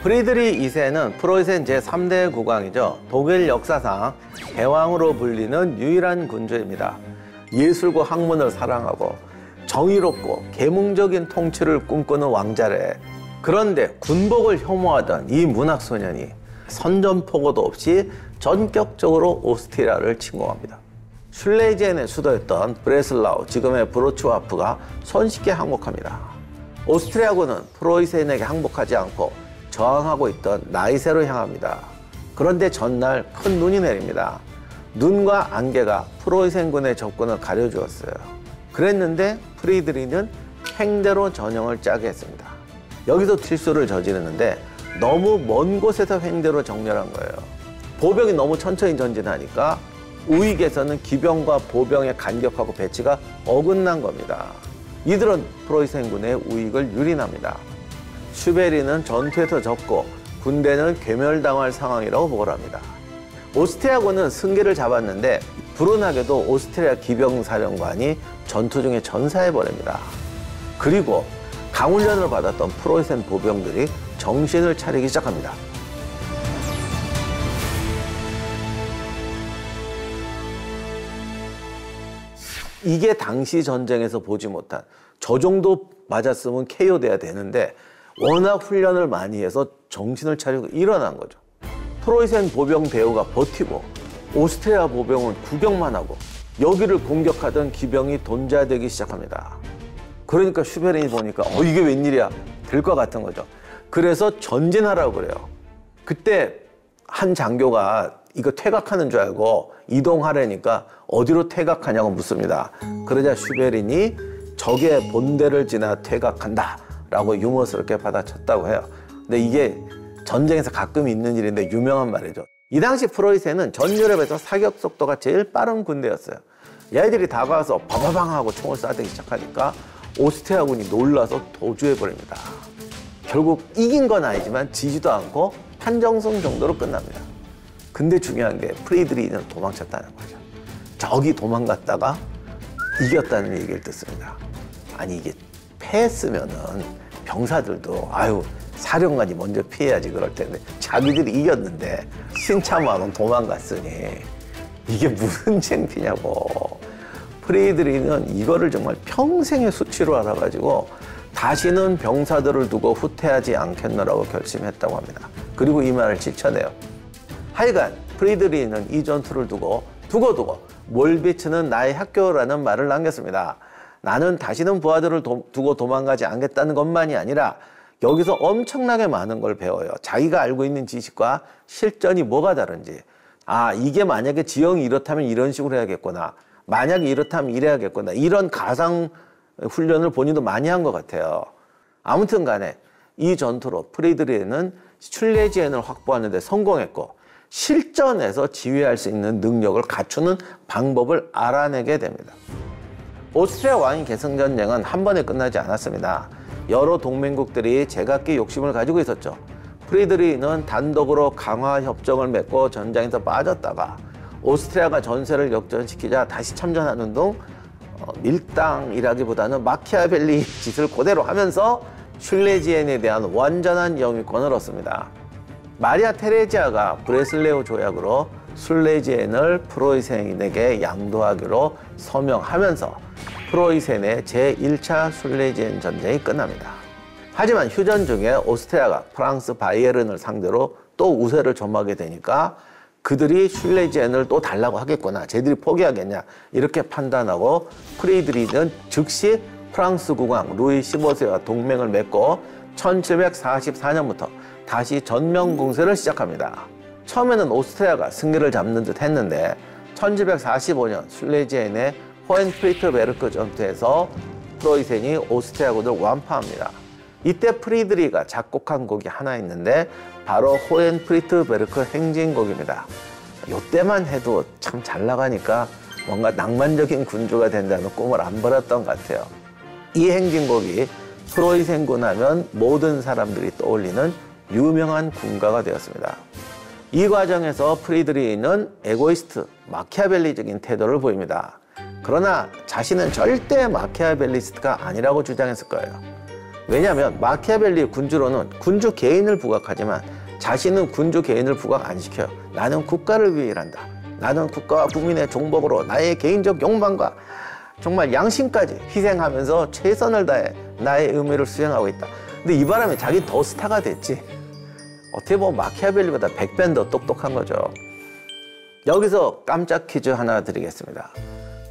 프리드리히 2세는 프로이센 제3대 국왕이죠. 독일 역사상 대왕으로 불리는 유일한 군주입니다. 예술과 학문을 사랑하고 정의롭고 계몽적인 통치를 꿈꾸는 왕자래. 그런데 군복을 혐오하던 이 문학소년이 선전포고도 없이 전격적으로 오스트리아를 침공합니다. 슐레이젠의 수도였던 브레슬라우, 지금의 브로츠와프가 손쉽게 항복합니다. 오스트리아군은 프로이센에게 항복하지 않고 저항하고 있던 나이세로 향합니다. 그런데 전날 큰 눈이 내립니다. 눈과 안개가 프로이센군의 접근을 가려주었어요. 그랬는데 프리드리히는 행대로 전형을 짜게 했습니다. 여기서 실수를 저지르는데 너무 먼 곳에서 횡대로 정렬한 거예요. 보병이 너무 천천히 전진하니까 우익에서는 기병과 보병의 간격하고 배치가 어긋난 겁니다. 이들은 프로이센군의 우익을 유린합니다. 슈베리는 전투에서 졌고 군대는 괴멸당할 상황이라고 보고를 합니다. 오스트리아군은 승기를 잡았는데 불운하게도 오스트리아 기병사령관이 전투 중에 전사해버립니다. 그리고 강훈련을 받았던 프로이센 보병들이 정신을 차리기 시작합니다. 이게 당시 전쟁에서 보지 못한, 저 정도 맞았으면 KO 돼야 되는데 워낙 훈련을 많이 해서 정신을 차리고 일어난 거죠. 프로이센 보병 대우가 버티고 오스트리아 보병은 구경만 하고 여기를 공격하던 기병이 돈자되기 시작합니다. 그러니까 슈베린이 보니까 이게 웬일이야 될 것 같은 거죠. 그래서 전진하라고 그래요. 그때 한 장교가 이거 퇴각하는 줄 알고 이동하려니까 어디로 퇴각하냐고 묻습니다. 그러자 슈베린이 적의 본대를 지나 퇴각한다 라고 유머스럽게 받아쳤다고 해요. 근데 이게 전쟁에서 가끔 있는 일인데 유명한 말이죠. 이 당시 프로이센은 전 유럽에서 사격 속도가 제일 빠른 군대였어요. 얘들이 다가와서 바바방 하고 총을 쏴대기 시작하니까 오스트리아군이 놀라서 도주해버립니다. 결국 이긴 건 아니지만 지지도 않고 판정승 정도로 끝납니다. 근데 중요한 게 프리드리히는 도망쳤다는 거죠. 저기 도망갔다가 이겼다는 얘기를 듣습니다. 아니 이게 패했으면은 병사들도 사령관이 먼저 피해야지 그럴 텐데 자기들이 이겼는데 신참하고 도망갔으니 이게 무슨 창피냐고. 프리드리히는 이거를 정말 평생의 수치로 알아가지고 다시는 병사들을 두고 후퇴하지 않겠노라고 결심했다고 합니다. 그리고 이 말을 지켜내요. 하여간 프리드리히는 이 전투를 두고 몰비츠는 나의 학교라는 말을 남겼습니다. 나는 다시는 부하들을 두고 도망가지 않겠다는 것만이 아니라 여기서 엄청나게 많은 걸 배워요. 자기가 알고 있는 지식과 실전이 뭐가 다른지. 이게 만약에 지형이 이렇다면 이런 식으로 해야겠구나. 만약에 이렇다면 이래야겠구나. 이런 가상 훈련을 본인도 많이 한 것 같아요. 아무튼 간에 이 전투로 프리드리히는 슐레지엔을 확보하는 데 성공했고 실전에서 지휘할 수 있는 능력을 갖추는 방법을 알아내게 됩니다. 오스트리아 왕위 계승 전쟁은 한 번에 끝나지 않았습니다. 여러 동맹국들이 제각기 욕심을 가지고 있었죠. 프리드리히는 단독으로 강화 협정을 맺고 전장에서 빠졌다가 오스트리아가 전세를 역전시키자 다시 참전하는 등 밀당이라기보다는 마키아벨리 짓을 그대로 하면서 슐레지엔에 대한 완전한 영위권을 얻습니다. 마리아 테레지아가 브레슬레우 조약으로 슐레지엔을 프로이센에게 양도하기로 서명하면서 프로이센의 제1차 슐레지엔 전쟁이 끝납니다. 하지만 휴전 중에 오스트리아가 프랑스 바이에른을 상대로 또 우세를 점하게 되니까 그들이 슐레지엔을 또 달라고 하겠구나, 쟤들이 포기하겠냐 이렇게 판단하고 프리드리히는 즉시 프랑스 국왕 루이 15세와 동맹을 맺고 1744년부터 다시 전면 공세를 시작합니다. 처음에는 오스트리아가 승기를 잡는 듯 했는데 1745년 슐레지엔의 호헨프리트베르크 전투에서 프로이센이 오스트리아군을 완파합니다. 이때 프리드리히가 작곡한 곡이 하나 있는데 바로 호헨프리트베르크 행진곡입니다. 이때만 해도 참 잘 나가니까 뭔가 낭만적인 군주가 된다는 꿈을 안 버렸던 것 같아요. 이 행진곡이 프로이센군 하면 모든 사람들이 떠올리는 유명한 군가가 되었습니다. 이 과정에서 프리드리히는 에고이스트, 마키아벨리적인 태도를 보입니다. 그러나 자신은 절대 마키아벨리스트가 아니라고 주장했을 거예요. 왜냐하면 마키아벨리 군주론은 군주 개인을 부각하지만 자신은 군주 개인을 부각 안 시켜요. 나는 국가를 위해 일한다. 나는 국가와 국민의 종복으로 나의 개인적 욕망과 정말 양심까지 희생하면서 최선을 다해 나의 의무를 수행하고 있다. 근데 이 바람에 자기 더 스타가 됐지. 어떻게 보면 마키아벨리보다 100배 더 똑똑한 거죠. 여기서 깜짝 퀴즈 하나 드리겠습니다.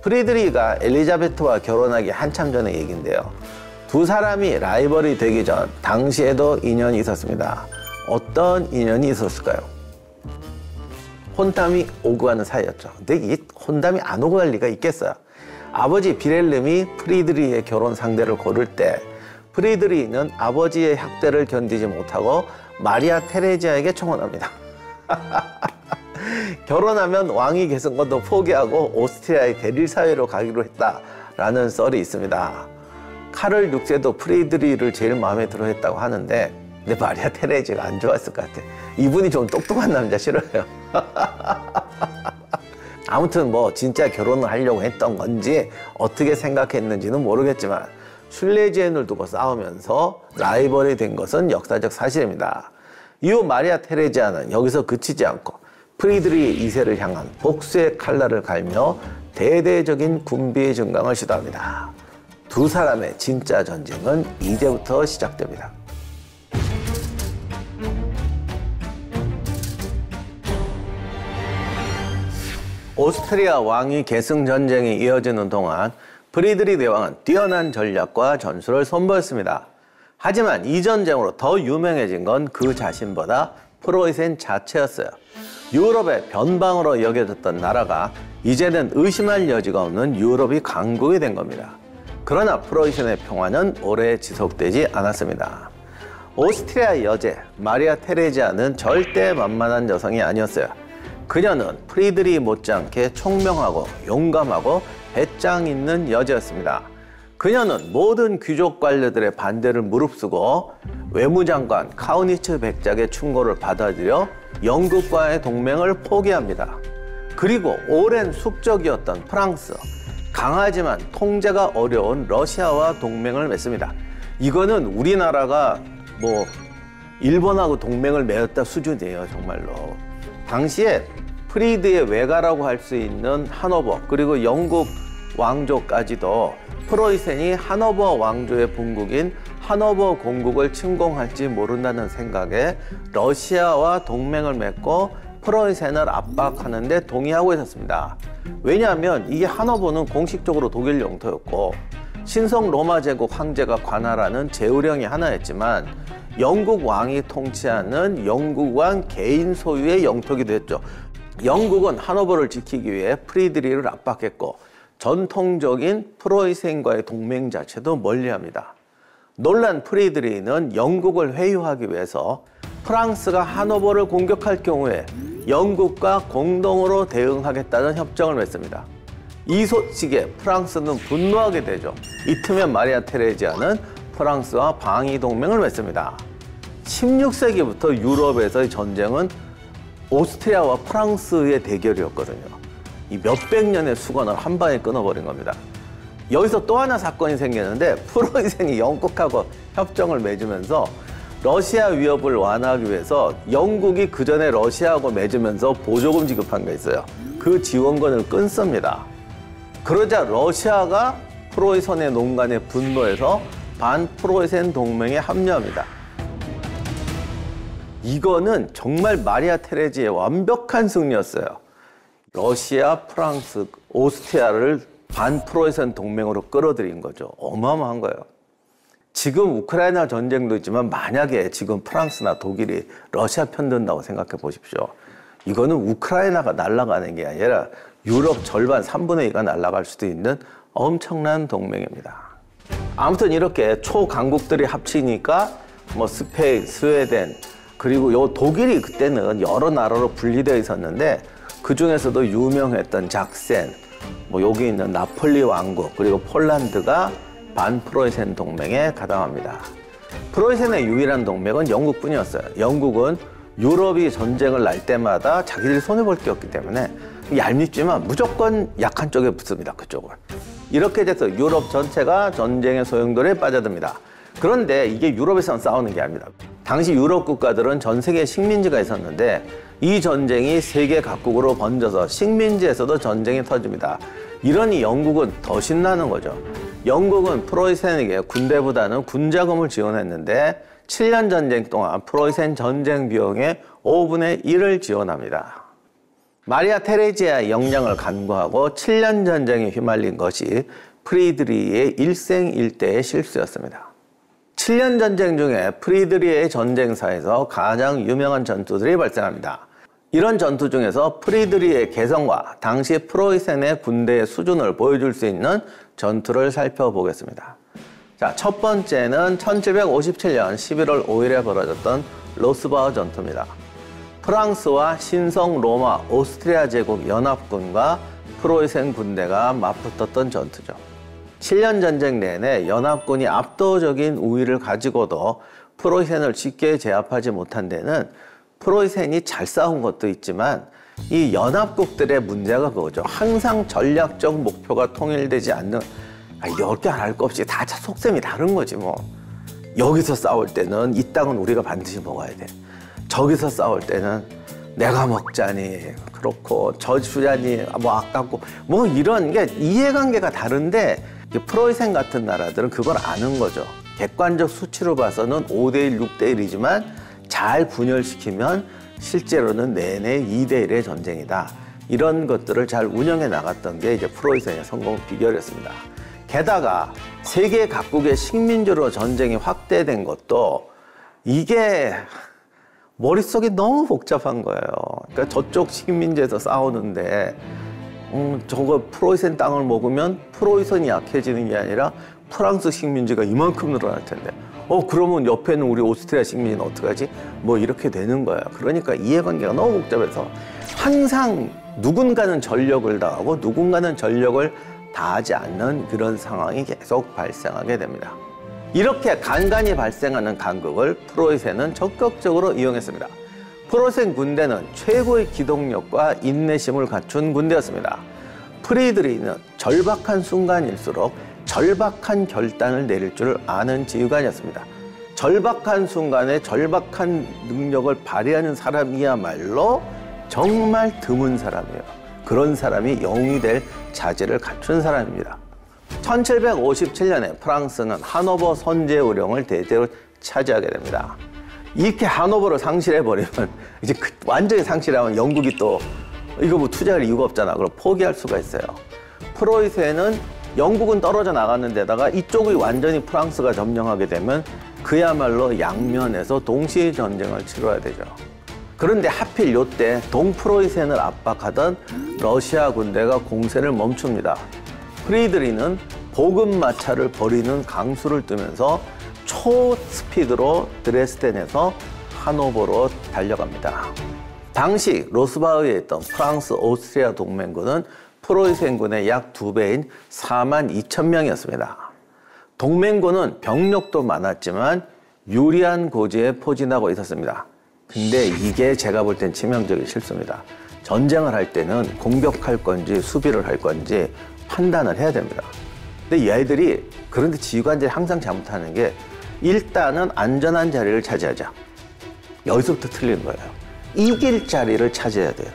프리드리히가 엘리자베트와 결혼하기 한참 전의 얘기인데요. 두 사람이 라이벌이 되기 전 당시에도 인연이 있었습니다. 어떤 인연이 있었을까요? 혼담이 오고 가는 사이였죠. 근데 이 혼담이 안 오고 갈 리가 있겠어요. 아버지 비렐름이 프리드리히의 결혼 상대를 고를 때 프리드리히는 아버지의 학대를 견디지 못하고 마리아 테레지아에게 청혼합니다. 결혼하면 왕위 계승권도 포기하고 오스트리아의 대릴 사회로 가기로 했다라는 썰이 있습니다. 카를 6세도 프리드리히를 제일 마음에 들어 했다고 하는데 근데 마리아 테레지아가 안 좋았을 것 같아. 이분이 좀 똑똑한 남자 싫어요. 아무튼 뭐 진짜 결혼을 하려고 했던 건지 어떻게 생각했는지는 모르겠지만 슐레지엔을 두고 싸우면서 라이벌이 된 것은 역사적 사실입니다. 이후 마리아 테레지아는 여기서 그치지 않고 프리드리히 2세를 향한 복수의 칼날을 갈며 대대적인 군비의 증강을 시도합니다. 두 사람의 진짜 전쟁은 이제부터 시작됩니다. 오스트리아 왕위 계승 전쟁이 이어지는 동안 프리드리히 대왕은 뛰어난 전략과 전술을 선보였습니다. 하지만 이 전쟁으로 더 유명해진 건 그 자신보다 프로이센 자체였어요. 유럽의 변방으로 여겨졌던 나라가 이제는 의심할 여지가 없는 유럽이 강국이 된 겁니다. 그러나 프로이센의 평화는 오래 지속되지 않았습니다. 오스트리아 여제 마리아 테레지아는 절대 만만한 여성이 아니었어요. 그녀는 프리드리히 못지않게 총명하고 용감하고 배짱 있는 여자였습니다. 그녀는 모든 귀족 관료들의 반대를 무릅쓰고 외무장관 카우니츠 백작의 충고를 받아들여 영국과의 동맹을 포기합니다. 그리고 오랜 숙적이었던 프랑스, 강하지만 통제가 어려운 러시아와 동맹을 맺습니다. 이거는 우리나라가 뭐 일본하고 동맹을 맺었다 수준이에요, 정말로. 당시에 프리드의 외가라고 할 수 있는 하노버 그리고 영국 왕조까지도 프로이센이 하노버 왕조의 본국인 하노버 공국을 침공할지 모른다는 생각에 러시아와 동맹을 맺고 프로이센을 압박하는 데 동의하고 있었습니다. 왜냐하면 이게 하노버는 공식적으로 독일 영토였고 신성 로마 제국 황제가 관할하는 제후령이 하나였지만 영국 왕이 통치하는 영국 왕 개인 소유의 영토기도 했죠. 영국은 하노버를 지키기 위해 프리드리히를 압박했고 전통적인 프로이센과의 동맹 자체도 멀리합니다. 놀란 프리드리히는 영국을 회유하기 위해서 프랑스가 하노버를 공격할 경우에 영국과 공동으로 대응하겠다는 협정을 맺습니다. 이 소식에 프랑스는 분노하게 되죠. 이쯤에 마리아 테레지아는 프랑스와 방위 동맹을 맺습니다. 16세기부터 유럽에서의 전쟁은 오스트리아와 프랑스의 대결이었거든요. 이 몇백 년의 수건을 한 방에 끊어버린 겁니다. 여기서 또 하나 사건이 생기는데 프로이센이 영국하고 협정을 맺으면서 러시아 위협을 완화하기 위해서 영국이 그 전에 러시아하고 맺으면서 보조금 지급한 게 있어요. 그 지원권을 끊습니다. 그러자 러시아가 프로이센의 농간에 분노해서 반프로이센 동맹에 합류합니다. 이거는 정말 마리아 테레지의 완벽한 승리였어요. 러시아, 프랑스, 오스트리아를 반프로이센 동맹으로 끌어들인 거죠. 어마어마한 거예요. 지금 우크라이나 전쟁도 있지만 만약에 지금 프랑스나 독일이 러시아 편든다고 생각해 보십시오. 이거는 우크라이나가 날아가는 게 아니라 유럽 절반 3분의 2가 날아갈 수도 있는 엄청난 동맹입니다. 아무튼 이렇게 초강국들이 합치니까 뭐 스페인, 스웨덴 그리고 요 독일이 그때는 여러 나라로 분리되어 있었는데 그 중에서도 유명했던 작센, 뭐 여기 있는 나폴리 왕국 그리고 폴란드가 반프로이센 동맹에 가담합니다. 프로이센의 유일한 동맹은 영국뿐이었어요. 영국은 유럽이 전쟁을 날 때마다 자기들이 손해볼 게 없기 때문에 얄밉지만 무조건 약한 쪽에 붙습니다. 그쪽을. 이렇게 돼서 유럽 전체가 전쟁의 소용돌이에 빠져듭니다. 그런데 이게 유럽에서만 싸우는 게 아닙니다. 당시 유럽 국가들은 전 세계에 식민지가 있었는데 이 전쟁이 세계 각국으로 번져서 식민지에서도 전쟁이 터집니다. 이러니 영국은 더 신나는 거죠. 영국은 프로이센에게 군대보다는 군자금을 지원했는데 7년 전쟁 동안 프로이센 전쟁 비용의 5분의 1을 지원합니다. 마리아 테레지아의 역량을 간구하고 7년 전쟁에 휘말린 것이 프리드리히의 일생일대의 실수였습니다. 7년 전쟁 중에 프리드리히의 전쟁사에서 가장 유명한 전투들이 발생합니다. 이런 전투 중에서 프리드리히의 개성과 당시 프로이센의 군대의 수준을 보여줄 수 있는 전투를 살펴보겠습니다. 자, 첫 번째는 1757년 11월 5일에 벌어졌던 로스바흐 전투입니다. 프랑스와 신성 로마 오스트리아 제국 연합군과 프로이센 군대가 맞붙었던 전투죠. 7년 전쟁 내내 연합군이 압도적인 우위를 가지고도 프로이센을 쉽게 제압하지 못한 데는 프로이센이 잘 싸운 것도 있지만 이 연합국들의 문제가 그거죠. 항상 전략적 목표가 통일되지 않는, 10개 알 것 없이 다 속셈이 다른 거지 뭐. 여기서 싸울 때는 이 땅은 우리가 반드시 먹어야 돼. 저기서 싸울 때는 내가 먹자니 그렇고 저 주자니 뭐 아깝고 뭐 이런 게 이해관계가 다른데 프로이센 같은 나라들은 그걸 아는 거죠. 객관적 수치로 봐서는 5대1, 6대1이지만 잘 분열시키면 실제로는 내내 2대1의 전쟁이다. 이런 것들을 잘 운영해 나갔던 게 이제 프로이센의 성공 비결이었습니다. 게다가 세계 각국의 식민지로 전쟁이 확대된 것도 이게 머릿속이 너무 복잡한 거예요. 그러니까 저쪽 식민지에서 싸우는데 저거 프로이센 땅을 먹으면 프로이센이 약해지는 게 아니라 프랑스 식민지가 이만큼 늘어날 텐데 그러면 옆에는 우리 오스트리아 식민지는 어떡하지? 뭐 이렇게 되는 거예요. 그러니까 이해관계가 너무 복잡해서 항상 누군가는 전력을 다하고 누군가는 전력을 다하지 않는 그런 상황이 계속 발생하게 됩니다. 이렇게 간간히 발생하는 간극을 프로이센은 적극적으로 이용했습니다. 프로이센 군대는 최고의 기동력과 인내심을 갖춘 군대였습니다. 프리드리히는 절박한 순간일수록 절박한 결단을 내릴 줄 아는 지휘관이었습니다. 절박한 순간에 절박한 능력을 발휘하는 사람이야말로 정말 드문 사람이에요. 그런 사람이 영웅이 될 자질을 갖춘 사람입니다. 1757년에 프랑스는 하노버 선제우령을 대대로 차지하게 됩니다. 이렇게 하노버를 상실해버리면 이제 완전히 상실하면 영국이 또 이거 뭐 투자할 이유가 없잖아. 그럼 포기할 수가 있어요. 프로이센은 영국은 떨어져 나가는 데다가 이쪽이 완전히 프랑스가 점령하게 되면 그야말로 양면에서 동시에 전쟁을 치러야 되죠. 그런데 하필 요때 동프로이센을 압박하던 러시아 군대가 공세를 멈춥니다. 프리드리히는 보급마차를 버리는 강수를 뜨면서 초스피드로 드레스덴에서 하노버로 달려갑니다. 당시 로스바흐에 있던 프랑스, 오스트리아 동맹군은 프로이센군의 약 2배인 42,000명이었습니다. 동맹군은 병력도 많았지만 유리한 고지에 포진하고 있었습니다. 근데 이게 제가 볼 땐 치명적인 실수입니다. 전쟁을 할 때는 공격할 건지 수비를 할 건지 판단을 해야 됩니다. 근데 얘들이 그런데 지휘관들이 항상 잘못하는 게 일단은 안전한 자리를 차지하자. 여기서부터 틀린 거예요. 이길 자리를 차지해야 돼요.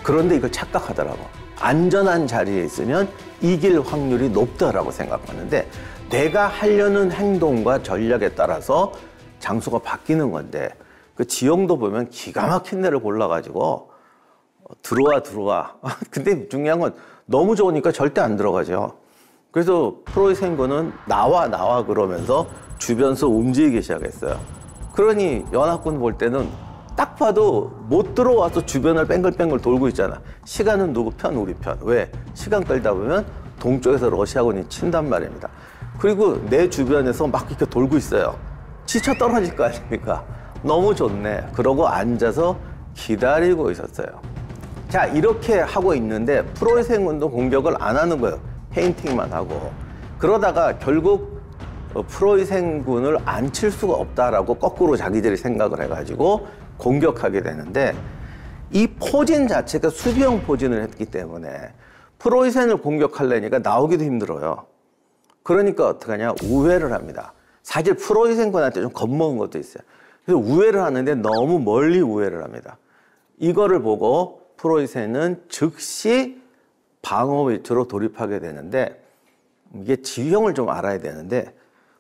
그런데 이걸 착각하더라고. 안전한 자리에 있으면 이길 확률이 높다라고 생각하는데 내가 하려는 행동과 전략에 따라서 장소가 바뀌는 건데 그 지형도 보면 기가 막힌 데를 골라가지고 들어와. 근데 중요한 건 너무 좋으니까 절대 안 들어가죠. 그래서 프로이센군은 나와 그러면서 주변서 움직이기 시작했어요. 그러니 연합군 볼 때는 딱 봐도 못 들어와서 주변을 뺑글뺑글 돌고 있잖아. 시간은 누구 편? 우리 편. 왜? 시간 끌다 보면 동쪽에서 러시아군이 친단 말입니다. 그리고 내 주변에서 막 이렇게 돌고 있어요. 지쳐 떨어질 거 아닙니까? 너무 좋네. 그러고 앉아서 기다리고 있었어요. 자, 이렇게 하고 있는데 프로이센군도 공격을 안 하는 거예요. 페인팅만 하고. 그러다가 결국 프로이센군을 안 칠 수가 없다라고 거꾸로 자기들이 생각을 해가지고 공격하게 되는데 이 포진 자체가 수비형 포진을 했기 때문에 프로이센을 공격하려니까 나오기도 힘들어요. 그러니까 어떡하냐? 우회를 합니다. 사실 프로이센군한테 좀 겁먹은 것도 있어요. 그래서 우회를 하는데 너무 멀리 우회를 합니다. 이거를 보고 프로이센은 즉시 방어 위치로 돌입하게 되는데, 이게 지형을 좀 알아야 되는데,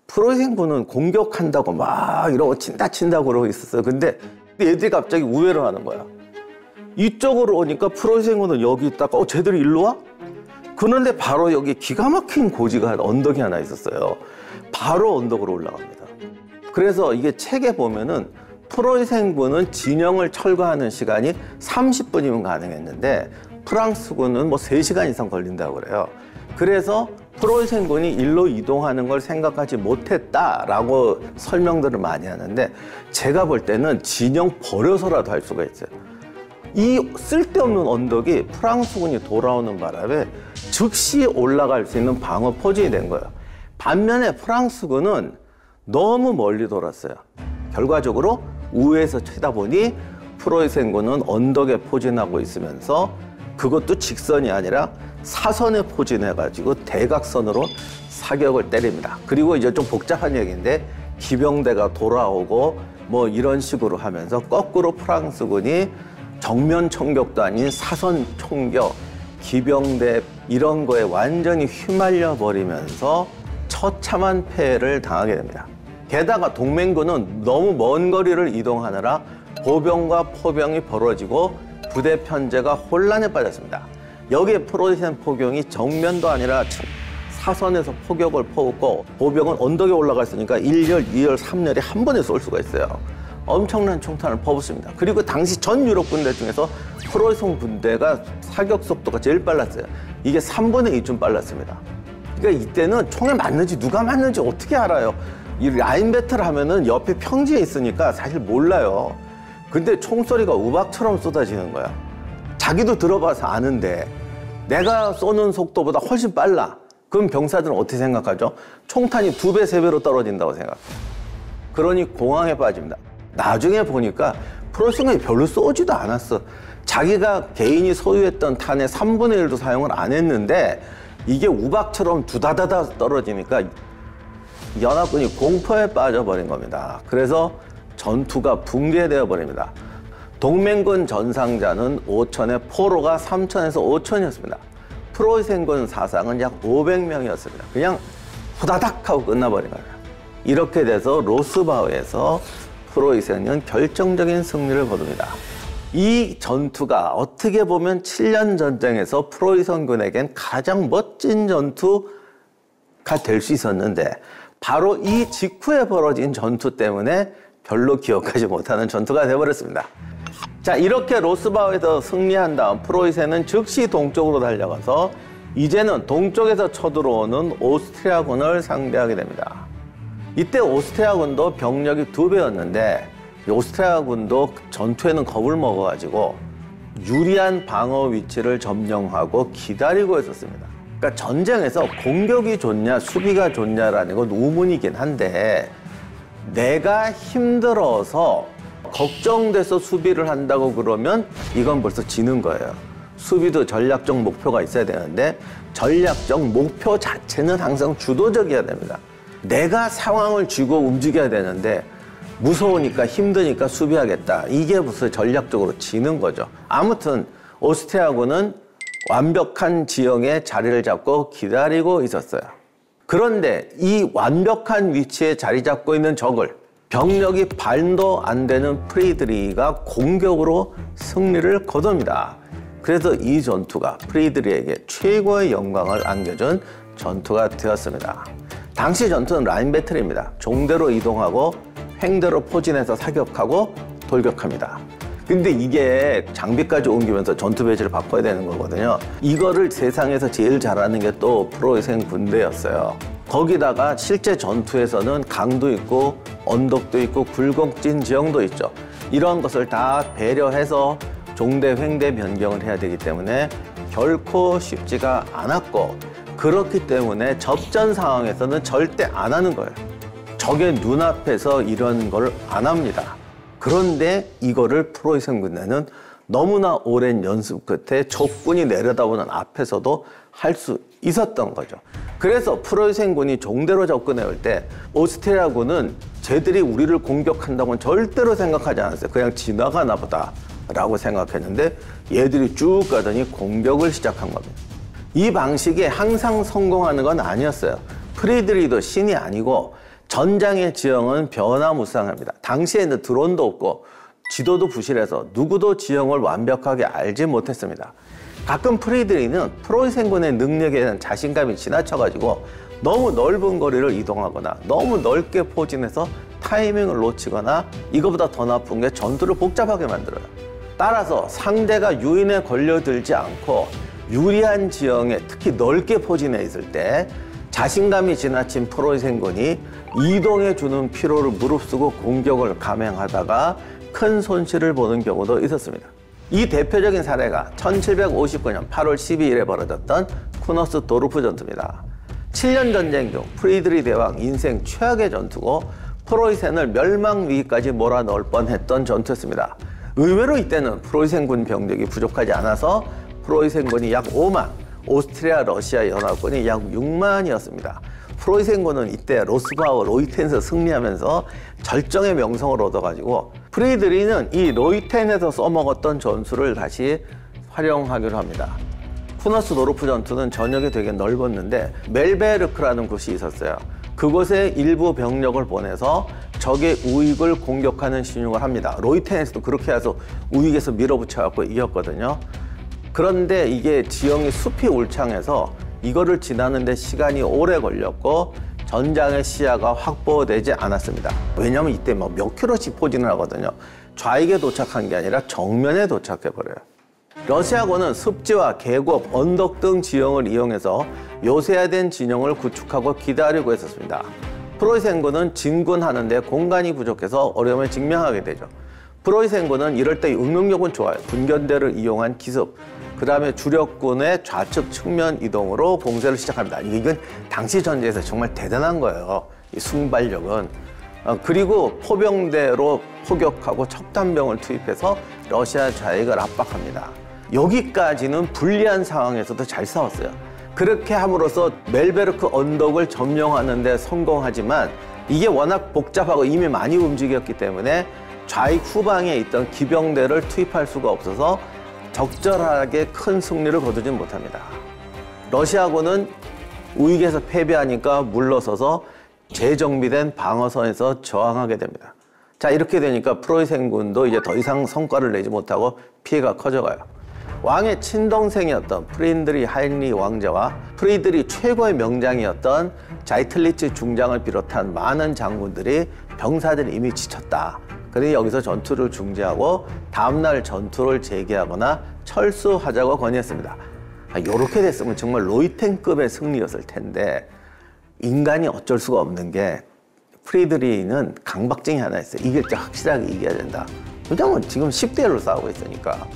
프로이센군은 공격한다고 막 이러고 친다고 그러고 있었어요. 근데 얘들이 갑자기 우회를 하는 거야. 이쪽으로 오니까 프로이센군은 여기 있다가 쟤들이 일로 와? 그런데 바로 여기 기가 막힌 고지가 언덕이 하나 있었어요. 바로 언덕으로 올라갑니다. 그래서 이게 책에 보면은 프로이센군은 진영을 철거하는 시간이 30분이면 가능했는데 프랑스군은 뭐 3시간 이상 걸린다고 그래요. 그래서 프로이센군이 일로 이동하는 걸 생각하지 못했다라고 설명들을 많이 하는데, 제가 볼 때는 진영 버려서라도 할 수가 있어요. 이 쓸데없는 언덕이 프랑스군이 돌아오는 바람에 즉시 올라갈 수 있는 방어 포진이 된 거예요. 반면에 프랑스군은 너무 멀리 돌았어요. 결과적으로 우회에서 치다 보니 프로이센군은 언덕에 포진하고 있으면서 그것도 직선이 아니라 사선에 포진해가지고 대각선으로 사격을 때립니다. 그리고 이제 좀 복잡한 얘기인데 기병대가 돌아오고 뭐 이런 식으로 하면서 거꾸로 프랑스군이 정면 총격도 아닌 사선 총격, 기병대 이런 거에 완전히 휘말려 버리면서 처참한 패해를 당하게 됩니다. 게다가 동맹군은 너무 먼 거리를 이동하느라 보병과 포병이 벌어지고 부대 편제가 혼란에 빠졌습니다. 여기에 프로이센 포병이 정면도 아니라 사선에서 포격을 퍼붓고, 보병은 언덕에 올라가 있으니까 1열, 2열, 3열이 한 번에 쏠 수가 있어요. 엄청난 총탄을 퍼붓습니다. 그리고 당시 전 유럽 군대 중에서 프로이센 군대가 사격 속도가 제일 빨랐어요. 이게 3분의 2쯤 빨랐습니다. 그러니까 이때는 총에 맞는지 누가 맞는지 어떻게 알아요? 이 라인 배틀을 하면은 옆에 평지에 있으니까 사실 몰라요. 근데 총소리가 우박처럼 쏟아지는 거야. 자기도 들어봐서 아는데 내가 쏘는 속도보다 훨씬 빨라. 그럼 병사들은 어떻게 생각하죠? 총탄이 2배, 3배로 떨어진다고 생각해요. 그러니 공황에 빠집니다. 나중에 보니까 프로이센군이 별로 쏘지도 않았어. 자기가 개인이 소유했던 탄의 3분의 1도 사용을 안 했는데 이게 우박처럼 두다다다 떨어지니까 연합군이 공포에 빠져버린 겁니다. 그래서 전투가 붕괴되어 버립니다. 동맹군 전상자는 5천에 포로가 3천에서 5천이었습니다. 프로이센군 사상은 약 500명이었습니다. 그냥 후다닥 하고 끝나버린 거예요. 이렇게 돼서 로스바흐에서 프로이센은 결정적인 승리를 거둡니다. 이 전투가 어떻게 보면 7년 전쟁에서 프로이센군에겐 가장 멋진 전투가 될 수 있었는데, 바로 이 직후에 벌어진 전투 때문에 별로 기억하지 못하는 전투가 되어버렸습니다. 자, 이렇게 로스바흐에서 승리한 다음 프로이센은 즉시 동쪽으로 달려가서 이제는 동쪽에서 쳐들어오는 오스트리아군을 상대하게 됩니다. 이때 오스트리아군도 병력이 2배였는데 오스트리아군도 전투에는 겁을 먹어가지고 유리한 방어 위치를 점령하고 기다리고 있었습니다. 그러니까 전쟁에서 공격이 좋냐 수비가 좋냐라는 건 우문이긴 한데, 내가 힘들어서 걱정돼서 수비를 한다고 그러면 이건 벌써 지는 거예요. 수비도 전략적 목표가 있어야 되는데 전략적 목표 자체는 항상 주도적이어야 됩니다. 내가 상황을 쥐고 움직여야 되는데 무서우니까 힘드니까 수비하겠다. 이게 무슨 전략적으로 지는 거죠. 아무튼 오스트리아군은 완벽한 지형에 자리를 잡고 기다리고 있었어요. 그런데 이 완벽한 위치에 자리 잡고 있는 적을 병력이 반도 안 되는 프리드리히가 공격으로 승리를 거둡니다. 그래서 이 전투가 프리드리히에게 최고의 영광을 안겨준 전투가 되었습니다. 당시 전투는 라인 배틀입니다. 종대로 이동하고 횡대로 포진해서 사격하고 돌격합니다. 근데 이게 장비까지 옮기면서 전투 배치를 바꿔야 되는 거거든요. 이거를 세상에서 제일 잘하는 게 또 프로이센 군대였어요. 거기다가 실제 전투에서는 강도 있고 언덕도 있고 굴곡진 지형도 있죠. 이런 것을 다 배려해서 종대 횡대 변경을 해야 되기 때문에 결코 쉽지가 않았고, 그렇기 때문에 접전 상황에서는 절대 안 하는 거예요. 적의 눈앞에서 이런 걸 안 합니다. 그런데 이거를 프로이센 군대는 너무나 오랜 연습 끝에 적군이 내려다보는 앞에서도 할 수 있었던 거죠. 그래서 프로이센군이 종대로 접근해올 때 오스트리아군은 쟤들이 우리를 공격한다고는 절대로 생각하지 않았어요. 그냥 지나가나 보다 라고 생각했는데 얘들이 쭉 가더니 공격을 시작한 겁니다. 이 방식이 항상 성공하는 건 아니었어요. 프리드리히도 신이 아니고 전장의 지형은 변화무쌍합니다. 당시에는 드론도 없고 지도도 부실해서 누구도 지형을 완벽하게 알지 못했습니다. 가끔 프리드리히는 프로이센군의 능력에 대한 자신감이 지나쳐가지고 너무 넓은 거리를 이동하거나 너무 넓게 포진해서 타이밍을 놓치거나 이거보다 더 나쁜 게 전투를 복잡하게 만들어요. 따라서 상대가 유인에 걸려들지 않고 유리한 지형에 특히 넓게 포진해 있을 때 자신감이 지나친 프로이센군이 이동해 주는 피로를 무릅쓰고 공격을 감행하다가 큰 손실을 보는 경우도 있었습니다. 이 대표적인 사례가 1759년 8월 12일에 벌어졌던 쿠너스도르프 전투입니다. 7년 전쟁 중 프리드리히 대왕 인생 최악의 전투고 프로이센을 멸망 위기까지 몰아넣을 뻔했던 전투였습니다. 의외로 이때는 프로이센군 병력이 부족하지 않아서 프로이센군이 약 5만, 오스트리아 러시아 연합군이 약 6만이었습니다. 프로이센군은 이때 로스바우 로이텐에서 승리하면서 절정의 명성을 얻어가지고 프리드리히는 이 로이텐에서 써먹었던 전술을 다시 활용하기로 합니다. 쿠너스도르프 전투는 전역이 되게 넓었는데 멜베르크라는 곳이 있었어요. 그곳에 일부 병력을 보내서 적의 우익을 공격하는 신용을 합니다. 로이텐에서도 그렇게 해서 우익에서 밀어붙여갖고 이겼거든요. 그런데 이게 지형이 숲이 울창해서 이거를 지나는데 시간이 오래 걸렸고 전장의 시야가 확보되지 않았습니다. 왜냐하면 이때 막 몇 킬로씩 포진을 하거든요. 좌익에 도착한 게 아니라 정면에 도착해버려요. 러시아군은 습지와 계곡, 언덕 등 지형을 이용해서 요새화된 진영을 구축하고 기다리고 있었습니다. 프로이센군은 진군하는데 공간이 부족해서 어려움에 직면하게 되죠. 프로이센군은 이럴 때 응용력은 좋아요. 분견대를 이용한 기습, 그 다음에 주력군의 좌측 측면 이동으로 공세를 시작합니다. 이건 당시 전쟁에서 정말 대단한 거예요. 이 순발력은. 그리고 포병대로 포격하고 척단병을 투입해서 러시아 좌익을 압박합니다. 여기까지는 불리한 상황에서도 잘 싸웠어요. 그렇게 함으로써 멜베르크 언덕을 점령하는 데 성공하지만 이게 워낙 복잡하고 이미 많이 움직였기 때문에 좌익 후방에 있던 기병대를 투입할 수가 없어서 적절하게 큰 승리를 거두지 못합니다. 러시아군은 우익에서 패배하니까 물러서서 재정비된 방어선에서 저항하게 됩니다. 자, 이렇게 되니까 프로이센군도 이제 더 이상 성과를 내지 못하고 피해가 커져가요. 왕의 친동생이었던 프리드리히 하인리 왕자와 프리드리히 최고의 명장이었던 자이틀리츠 중장을 비롯한 많은 장군들이 병사들이 이미 지쳤다. 그러니 여기서 전투를 중지하고 다음날 전투를 재개하거나 철수하자고 건의했습니다. 이렇게 됐으면 정말 로이텐급의 승리였을 텐데 인간이 어쩔 수가 없는 게 프리드리히는 강박증이 하나 있어요. 이길 때 확실하게 이겨야 된다. 왜냐면 지금 10대1로 싸우고 있으니까.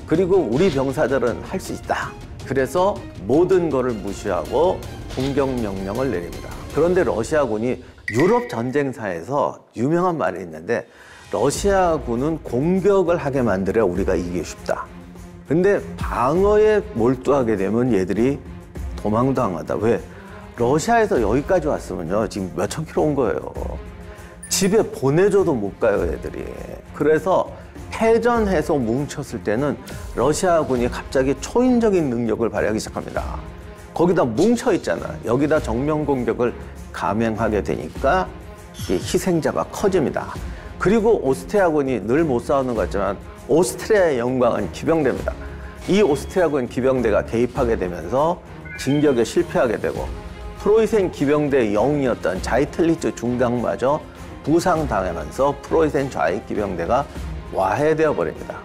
그리고 우리 병사들은 할 수 있다. 그래서 모든 거를 무시하고 공격 명령을 내립니다. 그런데 러시아군이 유럽 전쟁사에서 유명한 말이 있는데 러시아군은 공격을 하게 만들어야 우리가 이기기 쉽다. 근데 방어에 몰두하게 되면 얘들이 도망당하다. 왜? 러시아에서 여기까지 왔으면요. 지금 몇천 킬로 온 거예요. 집에 보내줘도 못 가요, 애들이. 그래서 패전해서 뭉쳤을 때는 러시아군이 갑자기 초인적인 능력을 발휘하기 시작합니다. 거기다 뭉쳐 있잖아. 여기다 정면 공격을 감행하게 되니까 희생자가 커집니다. 그리고 오스트리아군이 늘 못 싸우는 것 같지만 오스트리아의 영광은 기병대입니다. 이 오스트리아군 기병대가 개입하게 되면서 진격에 실패하게 되고 프로이센 기병대의 영웅이었던 자이틀리츠 중장마저 부상당하면서 프로이센 좌익 기병대가 와해되어 버립니다.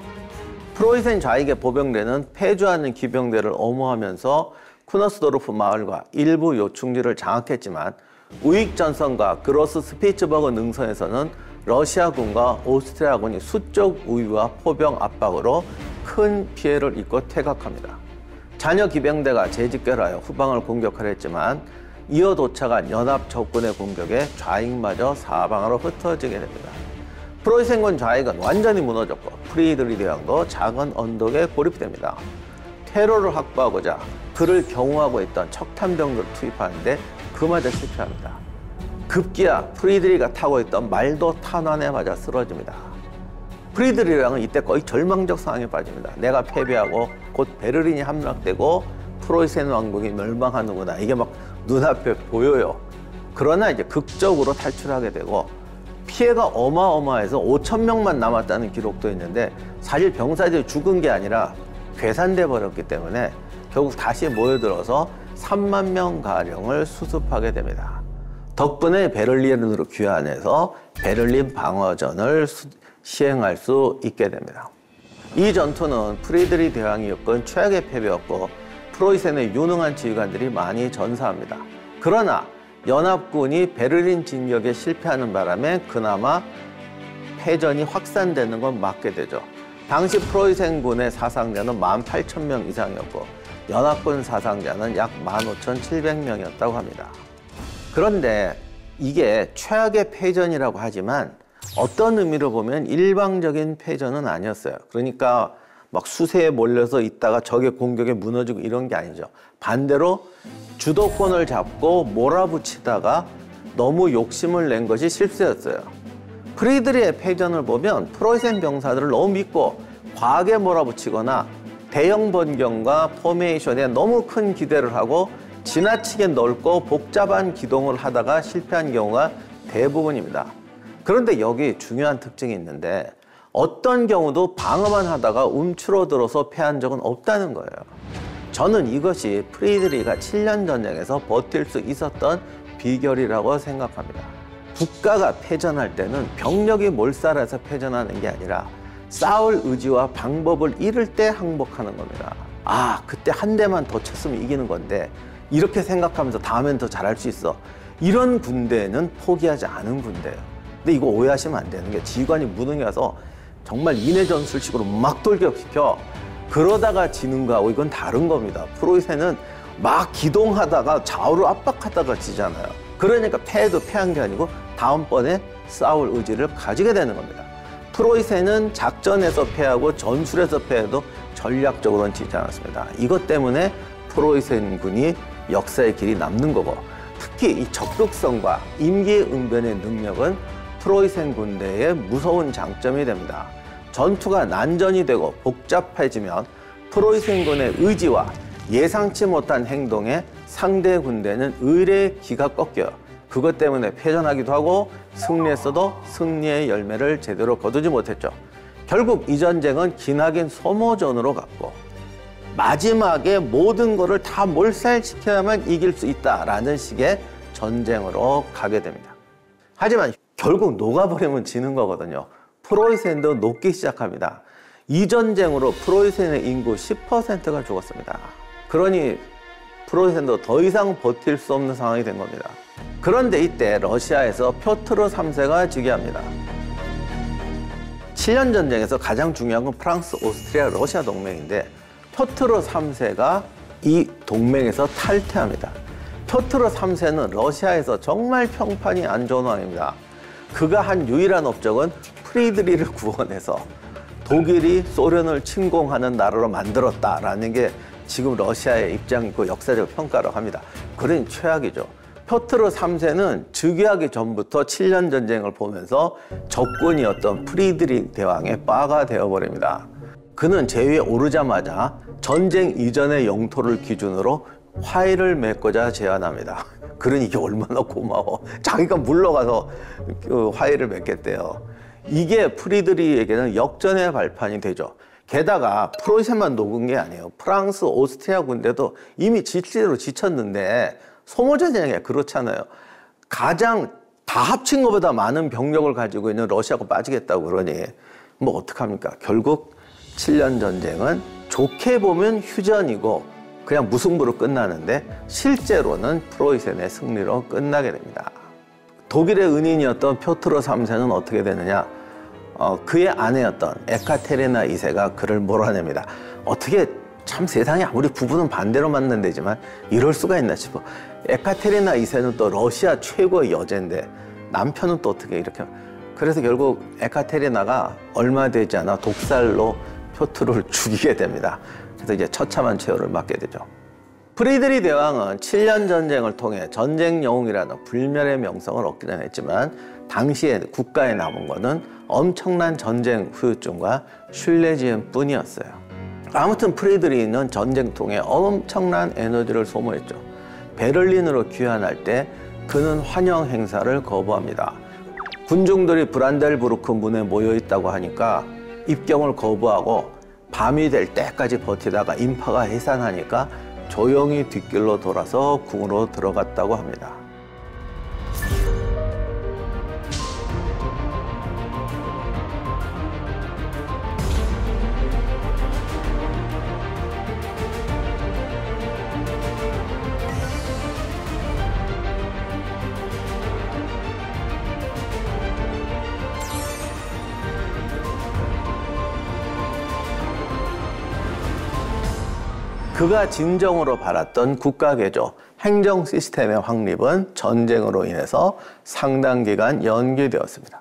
프로이센 좌익의 보병대는 패주하는 기병대를 엄호하면서 쿠너스도르프 마을과 일부 요충지를 장악했지만 우익 전선과 그로스 스피츠버그 능선에서는 러시아군과 오스트리아군이 수적 우위와 포병 압박으로 큰 피해를 입고 퇴각합니다. 잔여 기병대가 재집결하여 후방을 공격하려 했지만 이어 도착한 연합 적군의 공격에 좌익마저 사방으로 흩어지게 됩니다. 프로이센군 좌익은 완전히 무너졌고 프리드리히 대왕도 작은 언덕에 고립됩니다. 퇴로를 확보하고자 그를 경호하고 있던 척탄병들을 투입하는데 그마저 실패합니다. 급기야 프리드리히가 타고 있던 말도 탄환에 맞아 쓰러집니다. 프리드리히랑은 이때 거의 절망적 상황에 빠집니다. 내가 패배하고 곧 베를린이 함락되고 프로이센 왕국이 멸망하는구나. 이게 막 눈앞에 보여요. 그러나 이제 극적으로 탈출하게 되고 피해가 어마어마해서 5,000명만 남았다는 기록도 있는데 사실 병사들이 죽은 게 아니라 괴산돼 버렸기 때문에 결국 다시 모여들어서 3만 명가량을 수습하게 됩니다. 덕분에 베를린으로 귀환해서 베를린 방어전을 시행할 수 있게 됩니다. 이 전투는 프리드리히 대왕이 겪은 최악의 패배였고 프로이센의 유능한 지휘관들이 많이 전사합니다. 그러나 연합군이 베를린 진격에 실패하는 바람에 그나마 패전이 확산되는 건 막게 되죠. 당시 프로이센군의 사상자는 18,000명 이상이었고 연합군 사상자는 약 15,700명이었다고 합니다. 그런데 이게 최악의 패전이라고 하지만 어떤 의미로 보면 일방적인 패전은 아니었어요. 그러니까 막 수세에 몰려서 있다가 적의 공격에 무너지고 이런 게 아니죠. 반대로 주도권을 잡고 몰아붙이다가 너무 욕심을 낸 것이 실수였어요. 프리드리히의 패전을 보면 프로이센 병사들을 너무 믿고 과하게 몰아붙이거나 대형 변경과 포메이션에 너무 큰 기대를 하고 지나치게 넓고 복잡한 기동을 하다가 실패한 경우가 대부분입니다. 그런데 여기 중요한 특징이 있는데 어떤 경우도 방어만 하다가 움츠러들어서 패한 적은 없다는 거예요. 저는 이것이 프리드리히가 7년 전쟁에서 버틸 수 있었던 비결이라고 생각합니다. 국가가 패전할 때는 병력이 몰살해서 패전하는 게 아니라 싸울 의지와 방법을 잃을 때 항복하는 겁니다. 아, 그때 한 대만 더 쳤으면 이기는 건데 이렇게 생각하면서 다음엔 더 잘할 수 있어. 이런 군대는 포기하지 않은 군대예요. 근데 이거 오해하시면 안 되는 게 지휘관이 무능해서 정말 인해전술식으로 막 돌격시켜 그러다가 지는 거하고 이건 다른 겁니다. 프로이센은 막 기동하다가 좌우로 압박하다가 지잖아요. 그러니까 패도 패한 게 아니고 다음번에 싸울 의지를 가지게 되는 겁니다. 프로이센은 작전에서 패하고 전술에서 패해도 전략적으로는 지지 않았습니다. 이것 때문에 프로이센군이 역사의 길이 남는 거고 특히 이 적극성과 임기응변의 능력은 프로이센 군대의 무서운 장점이 됩니다. 전투가 난전이 되고 복잡해지면 프로이센군의 의지와 예상치 못한 행동에 상대 군대는 의례의 기가 꺾여요. 그것 때문에 패전하기도 하고 승리했어도 승리의 열매를 제대로 거두지 못했죠. 결국 이 전쟁은 기나긴 소모전으로 갔고 마지막에 모든 것을 다 몰살시켜야만 이길 수 있다라는 식의 전쟁으로 가게 됩니다. 하지만 결국 녹아버리면 지는 거거든요. 프로이센도 녹기 시작합니다. 이 전쟁으로 프로이센의 인구 10%가 죽었습니다. 그러니 프로이센도 더 이상 버틸 수 없는 상황이 된 겁니다. 그런데 이때 러시아에서 표트르 3세가 즉위합니다. 7년 전쟁에서 가장 중요한 건 프랑스, 오스트리아, 러시아 동맹인데 표트르 3세가 이 동맹에서 탈퇴합니다. 표트르 3세는 러시아에서 정말 평판이 안 좋은 왕입니다. 그가 한 유일한 업적은 프리드리히를 구원해서 독일이 소련을 침공하는 나라로 만들었다라는 게 지금 러시아의 입장이고 역사적 평가라고 합니다. 그러니 최악이죠. 표트르 3세는 즉위하기 전부터 7년 전쟁을 보면서 적군이었던 프리드리히 대왕의 빠가 되어버립니다. 그는 제위에 오르자마자 전쟁 이전의 영토를 기준으로 화해를 맺고자 제안합니다. 그러니 이게 얼마나 고마워. 자기가 물러가서 화해를 맺겠대요. 이게 프리드리히에게는 역전의 발판이 되죠. 게다가 프로이센만 녹은 게 아니에요. 프랑스, 오스트리아 군대도 이미 실제로 지쳤는데 소모전쟁에 그렇잖아요. 가장 다 합친 것보다 많은 병력을 가지고 있는 러시아가 빠지겠다고 그러니 뭐 어떡합니까? 결국 7년 전쟁은 좋게 보면 휴전이고 그냥 무승부로 끝나는데 실제로는 프로이센의 승리로 끝나게 됩니다. 독일의 은인이었던 표트르 3세는 어떻게 되느냐? 그의 아내였던 에카테리나 2세가 그를 몰아냅니다. 어떻게 참 세상에 아무리 부부는 반대로 맞는 데지만 이럴 수가 있나 싶어. 에카테리나 2세는 또 러시아 최고의 여제인데 남편은 또 어떻게 이렇게. 그래서 결국 에카테리나가 얼마 되지 않아 독살로 표투를 죽이게 됩니다. 그래서 이제 처참한 최후를 맞게 되죠. 프리드리 대왕은 7년 전쟁을 통해 전쟁 영웅이라는 불멸의 명성을 얻기는 했지만 당시에 국가에 남은 것은 엄청난 전쟁 후유증과 슐레지음 뿐이었어요. 아무튼 프리드리히는 전쟁통에 엄청난 에너지를 소모했죠. 베를린으로 귀환할 때 그는 환영 행사를 거부합니다. 군중들이 브란델부르크 문에 모여 있다고 하니까 입경을 거부하고 밤이 될 때까지 버티다가 인파가 해산하니까 조용히 뒷길로 돌아서 궁으로 들어갔다고 합니다. 그가 진정으로 바랐던 국가개조, 행정 시스템의 확립은 전쟁으로 인해서 상당 기간 연기되었습니다.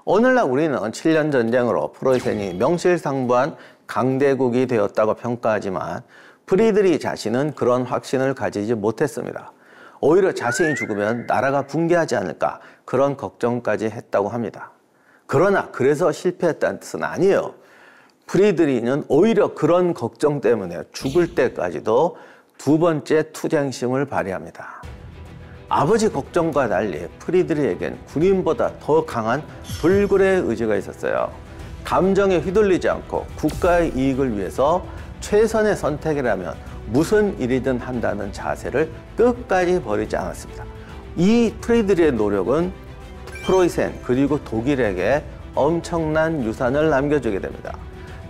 오늘날 우리는 7년 전쟁으로 프로이센이 명실상부한 강대국이 되었다고 평가하지만 프리드리 자신은 그런 확신을 가지지 못했습니다. 오히려 자신이 죽으면 나라가 붕괴하지 않을까 그런 걱정까지 했다고 합니다. 그러나 그래서 실패했다는 뜻은 아니에요. 프리드리히는 오히려 그런 걱정 때문에 죽을 때까지도 두 번째 투쟁심을 발휘합니다. 아버지 걱정과 달리 프리드리히에겐 군인보다 더 강한 불굴의 의지가 있었어요. 감정에 휘둘리지 않고 국가의 이익을 위해서 최선의 선택이라면 무슨 일이든 한다는 자세를 끝까지 버리지 않았습니다. 이 프리드리히의 노력은 프로이센 그리고 독일에게 엄청난 유산을 남겨주게 됩니다.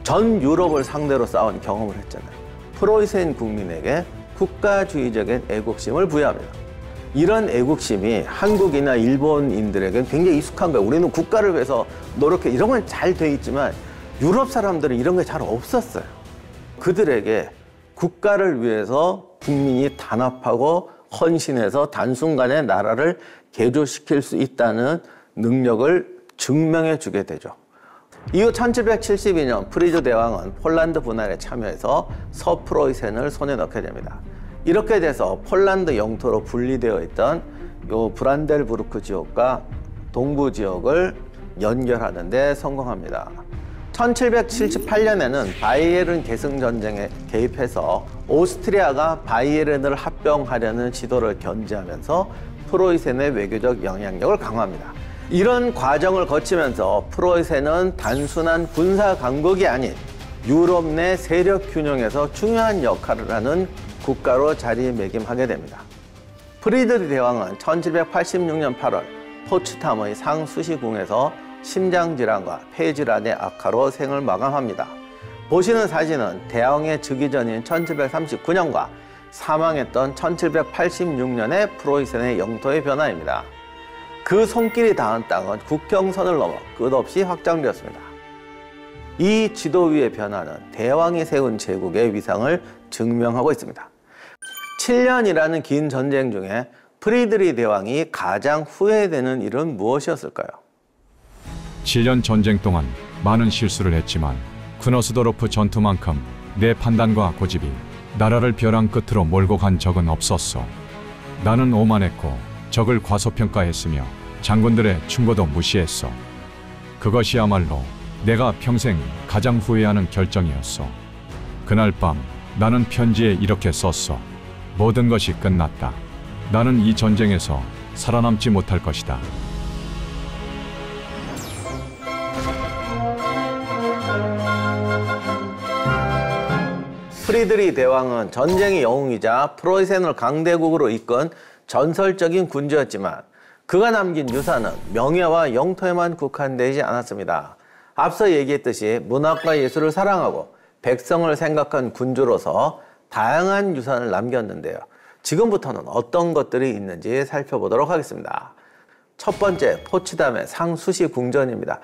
전 유럽을 상대로 싸운 경험을 했잖아요. 프로이센 국민에게 국가주의적인 애국심을 부여합니다. 이런 애국심이 한국이나 일본인들에게는 굉장히 익숙한 거예요. 우리는 국가를 위해서 노력해 이런 건 잘 돼 있지만 유럽 사람들은 이런 게 잘 없었어요. 그들에게 국가를 위해서 국민이 단합하고 헌신해서 단순간에 나라를 개조시킬 수 있다는 능력을 증명해 주게 되죠. 이후 1772년 프리즈 대왕은 폴란드 분할에 참여해서 서프로이센을 손에 넣게 됩니다. 이렇게 돼서 폴란드 영토로 분리되어 있던 요 브란델부르크 지역과 동부 지역을 연결하는 데 성공합니다. 1778년에는 바이에른 계승 전쟁에 개입해서 오스트리아가 바이에른을 합병하려는 시도를 견제하면서 프로이센의 외교적 영향력을 강화합니다. 이런 과정을 거치면서 프로이센은 단순한 군사 강국이 아닌 유럽 내 세력 균형에서 중요한 역할을 하는 국가로 자리매김하게 됩니다. 프리드리 대왕은 1786년 8월 포츠탐의 상수시궁에서 심장질환과 폐질환의 악화로 생을 마감합니다. 보시는 사진은 대왕의 즉위 전인 1739년과 사망했던 1786년의 프로이센의 영토의 변화입니다. 그 손길이 닿은 땅은 국경선을 넘어 끝없이 확장되었습니다. 이 지도 위의 변화는 대왕이 세운 제국의 위상을 증명하고 있습니다. 7년이라는 긴 전쟁 중에 프리드리 대왕이 가장 후회되는 일은 무엇이었을까요? 7년 전쟁 동안 많은 실수를 했지만 쿠너스도르프 전투만큼 내 판단과 고집이 나라를 벼랑 끝으로 몰고 간 적은 없었어. 나는 오만했고 적을 과소평가했으며 장군들의 충고도 무시했어. 그것이야말로 내가 평생 가장 후회하는 결정이었어. 그날 밤 나는 편지에 이렇게 썼어. 모든 것이 끝났다. 나는 이 전쟁에서 살아남지 못할 것이다. 프리드리 대왕은 전쟁의 영웅이자 프로이센을 강대국으로 이끈 전설적인 군주였지만 그가 남긴 유산은 명예와 영토에만 국한되지 않았습니다. 앞서 얘기했듯이 문학과 예술을 사랑하고 백성을 생각한 군주로서 다양한 유산을 남겼는데요. 지금부터는 어떤 것들이 있는지 살펴보도록 하겠습니다. 첫 번째, 포츠담의 상수시 궁전입니다.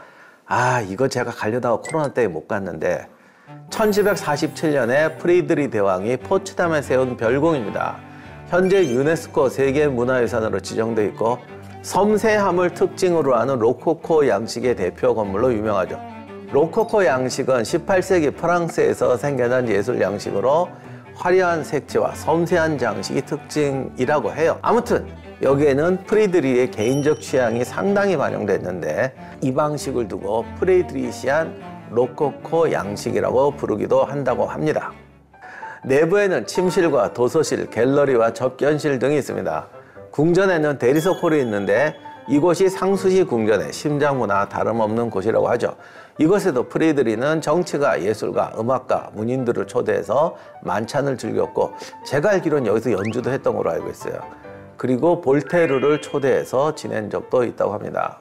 이거 제가 가려다가 코로나 때문에 못 갔는데 1747년에 프리드리 대왕이 포츠담에 세운 별궁입니다. 현재 유네스코 세계문화유산으로 지정되어 있고 섬세함을 특징으로 하는 로코코 양식의 대표 건물로 유명하죠. 로코코 양식은 18세기 프랑스에서 생겨난 예술 양식으로 화려한 색채와 섬세한 장식이 특징이라고 해요. 아무튼 여기에는 프리드리히의 개인적 취향이 상당히 반영됐는데 이 방식을 두고 프리드리히안 로코코 양식이라고 부르기도 한다고 합니다. 내부에는 침실과 도서실, 갤러리와 접견실 등이 있습니다. 궁전에는 대리석 홀이 있는데 이곳이 상수시 궁전의 심장부나 다름없는 곳이라고 하죠. 이곳에도 프리드리히는 정치가, 예술가, 음악가, 문인들을 초대해서 만찬을 즐겼고 제가 알기로는 여기서 연주도 했던 걸로 알고 있어요. 그리고 볼테르를 초대해서 지낸 적도 있다고 합니다.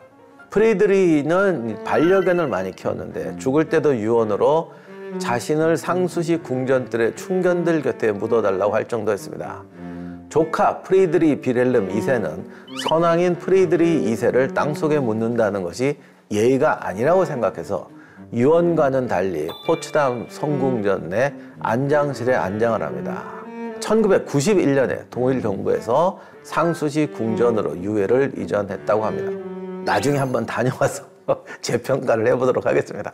프리드리히는 반려견을 많이 키웠는데 죽을 때도 유언으로 자신을 상수시 궁전들의 충견들 곁에 묻어달라고 할 정도였습니다. 조카 프리드리히 빌헬름 2세는 선왕인 프리드리히 2세를 땅속에 묻는다는 것이 예의가 아니라고 생각해서 유언과는 달리 포츠담 성궁전 내 안장실에 안장을 합니다. 1991년에 통일 정부에서 상수시 궁전으로 유해를 이전했다고 합니다. 나중에 한번 다녀와서 재평가를 해보도록 하겠습니다.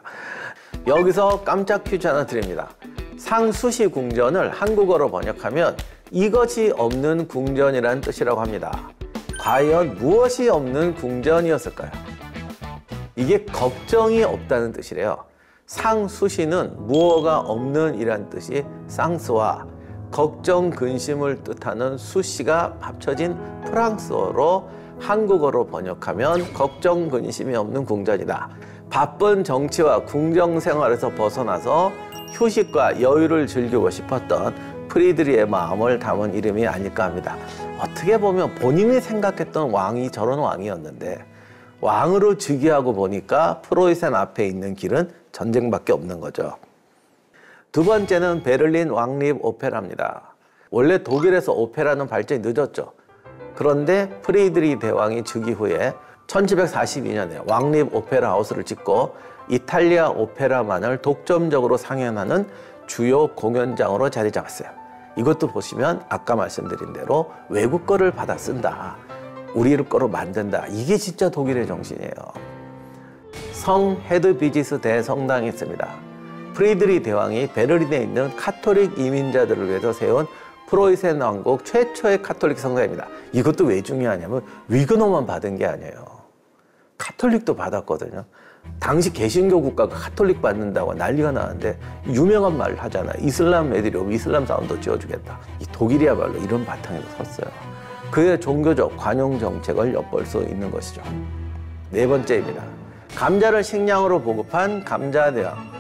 여기서 깜짝 퀴즈 하나 드립니다. 상수시 궁전을 한국어로 번역하면 이것이 없는 궁전이라는 뜻이라고 합니다. 과연 무엇이 없는 궁전이었을까요? 이게 걱정이 없다는 뜻이래요. 상수시는 무어가 없는 이란 뜻이 쌍스와 걱정, 근심을 뜻하는 수시가 합쳐진 프랑스어로 한국어로 번역하면 걱정, 근심이 없는 궁전이다. 바쁜 정치와 궁정 생활에서 벗어나서 휴식과 여유를 즐기고 싶었던 프리드리히의 마음을 담은 이름이 아닐까 합니다. 어떻게 보면 본인이 생각했던 왕이 저런 왕이었는데 왕으로 즉위하고 보니까 프로이센 앞에 있는 길은 전쟁밖에 없는 거죠. 두 번째는 베를린 왕립 오페라입니다. 원래 독일에서 오페라는 발전이 늦었죠. 그런데 프리드리히 대왕이 즉위 후에 1742년에 왕립 오페라 하우스를 짓고 이탈리아 오페라만을 독점적으로 상연하는 주요 공연장으로 자리 잡았어요. 이것도 보시면 아까 말씀드린 대로 외국 거를 받아 쓴다. 우리 거로 만든다. 이게 진짜 독일의 정신이에요. 성 헤드비지스 대성당이 있습니다. 프리드리히 대왕이 베를린에 있는 카톨릭 이민자들을 위해서 세운 프로이센 왕국 최초의 카톨릭 성당입니다. 이것도 왜 중요하냐면 위그너만 받은 게 아니에요. 카톨릭도 받았거든요. 당시 개신교 국가가 카톨릭 받는다고 난리가 나는데 유명한 말을 하잖아요. 이슬람 애들이 오면 이슬람 사원도 지어주겠다. 이 독일이야말로 이런 바탕에서 섰어요. 그의 종교적 관용 정책을 엿볼 수 있는 것이죠. 네 번째입니다. 감자를 식량으로 보급한 감자대왕.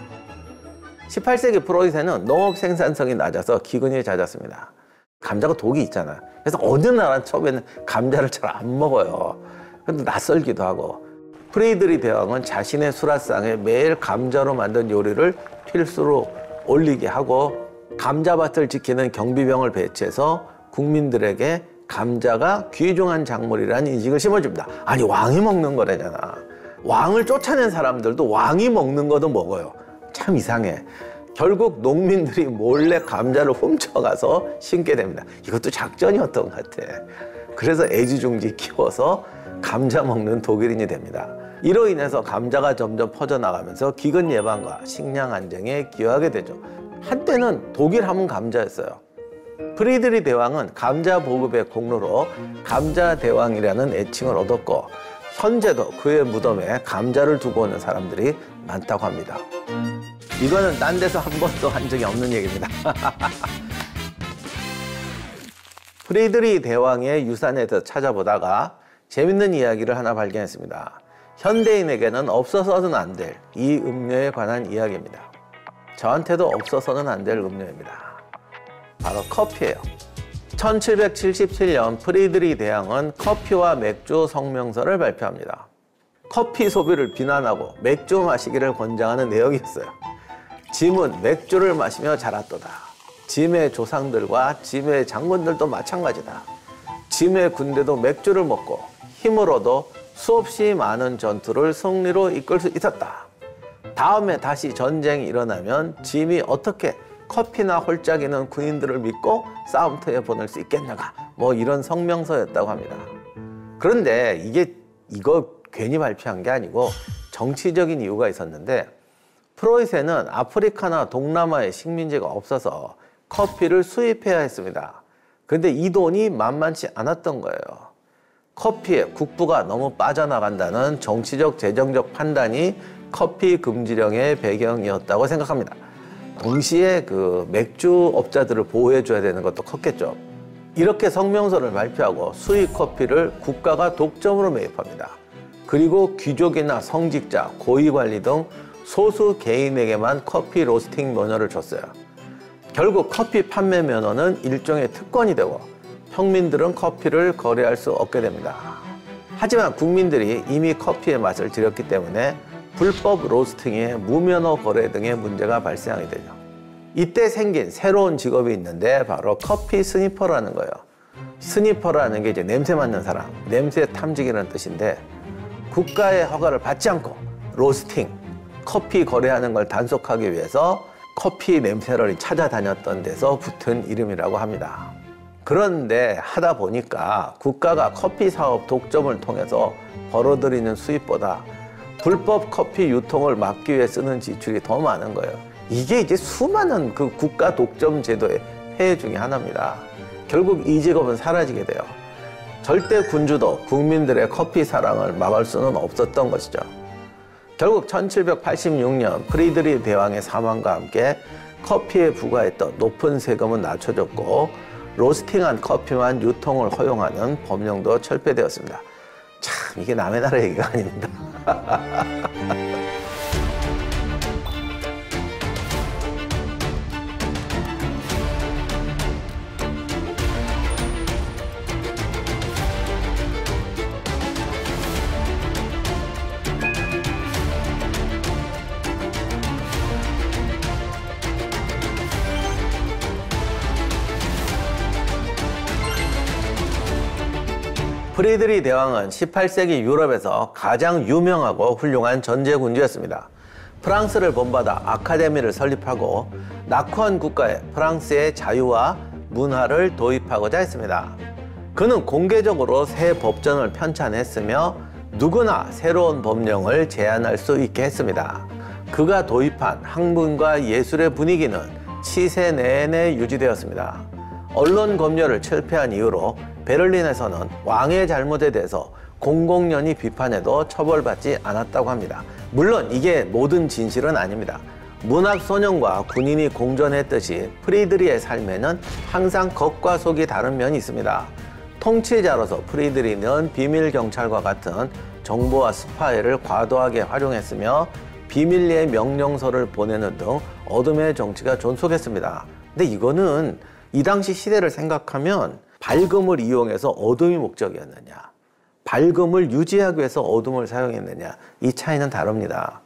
18세기 프로이센은 농업 생산성이 낮아서 기근이 잦았습니다. 감자가 독이 있잖아요. 그래서 어느 나라 처음에는 감자를 잘 안 먹어요. 근데 낯설기도 하고. 프리드리히 대왕은 자신의 수라상에 매일 감자로 만든 요리를 필수로 올리게 하고 감자밭을 지키는 경비병을 배치해서 국민들에게 감자가 귀중한 작물이라는 인식을 심어줍니다. 아니 왕이 먹는 거래잖아. 왕을 쫓아낸 사람들도 왕이 먹는 거도 먹어요. 참 이상해. 결국 농민들이 몰래 감자를 훔쳐가서 심게 됩니다. 이것도 작전이었던 것 같아. 그래서 애지중지 키워서 감자 먹는 독일인이 됩니다. 이로 인해서 감자가 점점 퍼져나가면서 기근 예방과 식량 안정에 기여하게 되죠. 한때는 독일 하면 감자였어요. 프리드리히 대왕은 감자 보급의 공로로 감자 대왕이라는 애칭을 얻었고 현재도 그의 무덤에 감자를 두고 오는 사람들이 많다고 합니다. 이거는 딴 데서 한 번도 한 적이 없는 얘기입니다. 프리드리히 대왕의 유산에 대해서 찾아보다가 재밌는 이야기를 하나 발견했습니다. 현대인에게는 없어서는 안 될 이 음료에 관한 이야기입니다. 저한테도 없어서는 안 될 음료입니다. 바로 커피예요. 1777년 프리드리히 대왕은 커피와 맥주 성명서를 발표합니다. 커피 소비를 비난하고 맥주 마시기를 권장하는 내용이었어요. 짐은 맥주를 마시며 자랐도다. 짐의 조상들과 짐의 장군들도 마찬가지다. 짐의 군대도 맥주를 먹고 힘으로도 수없이 많은 전투를 승리로 이끌 수 있었다. 다음에 다시 전쟁이 일어나면 짐이 어떻게 커피나 홀짝이는 군인들을 믿고 싸움터에 보낼 수 있겠는가, 뭐 이런 성명서였다고 합니다. 그런데 이거 괜히 발표한 게 아니고 정치적인 이유가 있었는데 프로이센은 아프리카나 동남아에 식민지가 없어서 커피를 수입해야 했습니다. 근데 이 돈이 만만치 않았던 거예요. 커피에 국부가 너무 빠져나간다는 정치적 재정적 판단이 커피 금지령의 배경이었다고 생각합니다. 동시에 그 맥주업자들을 보호해줘야 되는 것도 컸겠죠. 이렇게 성명서를 발표하고 수입 커피를 국가가 독점으로 매입합니다. 그리고 귀족이나 성직자, 고위관리 등 소수 개인에게만 커피 로스팅 면허를 줬어요. 결국 커피 판매 면허는 일종의 특권이 되고 평민들은 커피를 거래할 수 없게 됩니다. 하지만 국민들이 이미 커피의 맛을 들였기 때문에 불법 로스팅의 무면허 거래 등의 문제가 발생하게 되죠. 이때 생긴 새로운 직업이 있는데 바로 커피 스니퍼라는 거예요. 스니퍼라는 게 이제 냄새 맡는 사람, 냄새 탐지기라는 뜻인데 국가의 허가를 받지 않고 로스팅, 커피 거래하는 걸 단속하기 위해서 커피 냄새를 찾아다녔던 데서 붙은 이름이라고 합니다. 그런데 하다 보니까 국가가 커피 사업 독점을 통해서 벌어들이는 수입보다 불법 커피 유통을 막기 위해 쓰는 지출이 더 많은 거예요. 이게 이제 수많은 그 국가 독점 제도의 폐해 중에 하나입니다. 결국 이 직업은 사라지게 돼요. 절대 군주도 국민들의 커피 사랑을 막을 수는 없었던 것이죠. 결국 1786년 프리드리 대왕의 사망과 함께 커피에 부과했던 높은 세금은 낮춰졌고 로스팅한 커피만 유통을 허용하는 법령도 철폐되었습니다. 참 이게 남의 나라 얘기가 아닙니다. 프리드리 대왕은 18세기 유럽에서 가장 유명하고 훌륭한 전제군주였습니다. 프랑스를 본받아 아카데미를 설립하고 낙후한 국가에 프랑스의 자유와 문화를 도입하고자 했습니다. 그는 공개적으로 새 법전을 편찬했으며 누구나 새로운 법령을 제안할 수 있게 했습니다. 그가 도입한 학문과 예술의 분위기는 치세 내내 유지되었습니다. 언론 검열을 철폐한 이후로 베를린에서는 왕의 잘못에 대해서 공공연히 비판해도 처벌받지 않았다고 합니다. 물론 이게 모든 진실은 아닙니다. 문학소년과 군인이 공존했듯이 프리드리의 삶에는 항상 겉과 속이 다른 면이 있습니다. 통치자로서 프리드리는 비밀경찰과 같은 정보와 스파이를 과도하게 활용했으며 비밀리에 명령서를 보내는 등 어둠의 정치가 존속했습니다. 근데 이거는 이 당시 시대를 생각하면 밝음을 이용해서 어둠이 목적이었느냐, 밝음을 유지하기 위해서 어둠을 사용했느냐, 이 차이는 다릅니다.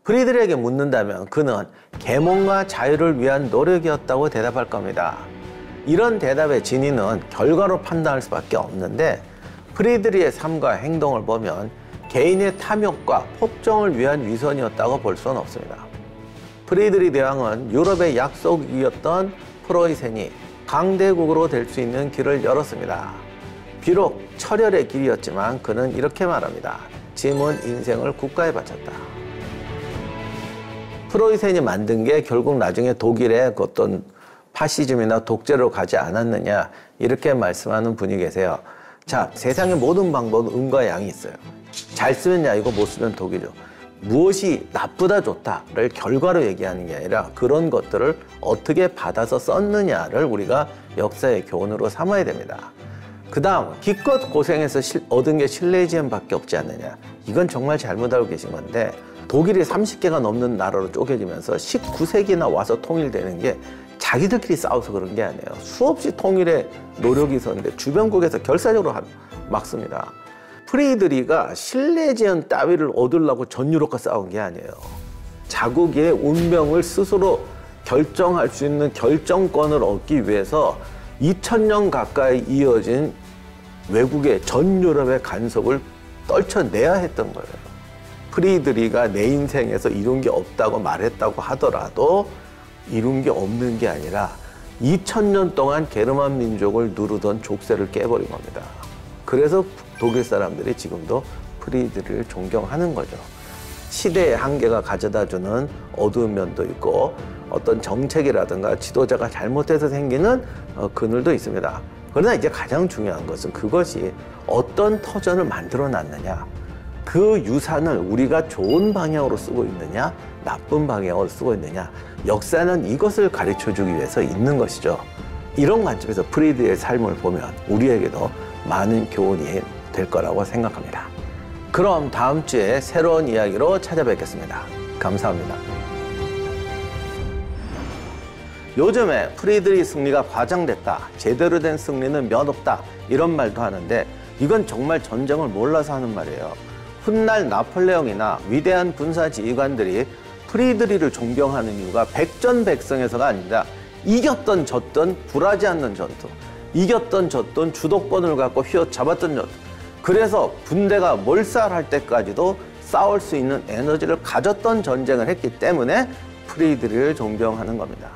프리드리에게 묻는다면 그는 계몽과 자유를 위한 노력이었다고 대답할 겁니다. 이런 대답의 진위는 결과로 판단할 수밖에 없는데 프리드리의 삶과 행동을 보면 개인의 탐욕과 폭정을 위한 위선이었다고 볼 수는 없습니다. 프리드리 대왕은 유럽의 약속이었던 프로이센이 강대국으로 될 수 있는 길을 열었습니다. 비록 철혈의 길이었지만 그는 이렇게 말합니다. 짐은 인생을 국가에 바쳤다. 프로이센이 만든 게 결국 나중에 독일의 어떤 파시즘이나 독재로 가지 않았느냐 이렇게 말씀하는 분이 계세요. 자, 세상의 모든 방법은 음과 양이 있어요. 잘 쓰면 야이고 못 쓰면 독이죠. 무엇이 나쁘다 좋다를 결과로 얘기하는 게 아니라 그런 것들을 어떻게 받아서 썼느냐를 우리가 역사의 교훈으로 삼아야 됩니다. 그 다음 기껏 고생해서 얻은 게 실내지엠밖에 없지 않느냐. 이건 정말 잘못 알고 계신 건데 독일이 30개가 넘는 나라로 쪼개지면서 19세기나 와서 통일되는 게 자기들끼리 싸워서 그런 게 아니에요. 수없이 통일의 노력이 있었는데 주변국에서 결사적으로 막습니다. 프리드리가 실내지연 따위를 얻으려고 전 유럽과 싸운 게 아니에요. 자국의 운명을 스스로 결정할 수 있는 결정권을 얻기 위해서 2000년 가까이 이어진 외국의 전 유럽의 간섭을 떨쳐내야 했던 거예요. 프리드리가 내 인생에서 이룬 게 없다고 말했다고 하더라도 이룬 게 없는 게 아니라 2000년 동안 게르만 민족을 누르던 족쇄를 깨버린 겁니다. 그래서 독일 사람들이 지금도 프리드리를 존경하는 거죠. 시대의 한계가 가져다주는 어두운 면도 있고 어떤 정책이라든가 지도자가 잘못해서 생기는 그늘도 있습니다. 그러나 이제 가장 중요한 것은 그것이 어떤 터전을 만들어 놨느냐, 그 유산을 우리가 좋은 방향으로 쓰고 있느냐, 나쁜 방향으로 쓰고 있느냐, 역사는 이것을 가르쳐주기 위해서 있는 것이죠. 이런 관점에서 프리드의 삶을 보면 우리에게도 많은 교훈이 될 거라고 생각합니다. 그럼 다음 주에 새로운 이야기로 찾아뵙겠습니다. 감사합니다. 요즘에 프리드리 승리가 과장됐다, 제대로 된 승리는 몇 없다, 이런 말도 하는데 이건 정말 전쟁을 몰라서 하는 말이에요. 훗날 나폴레옹이나 위대한 군사 지휘관들이 프리드리를 존경하는 이유가 백전백승에서가 아닙니다. 이겼던 졌던 굴하지 않는 전투, 이겼던 졌던 주도권을 갖고 휘어잡았던 전투, 그래서 군대가 몰살할 때까지도 싸울 수 있는 에너지를 가졌던 전쟁을 했기 때문에 프리드리를 존경하는 겁니다.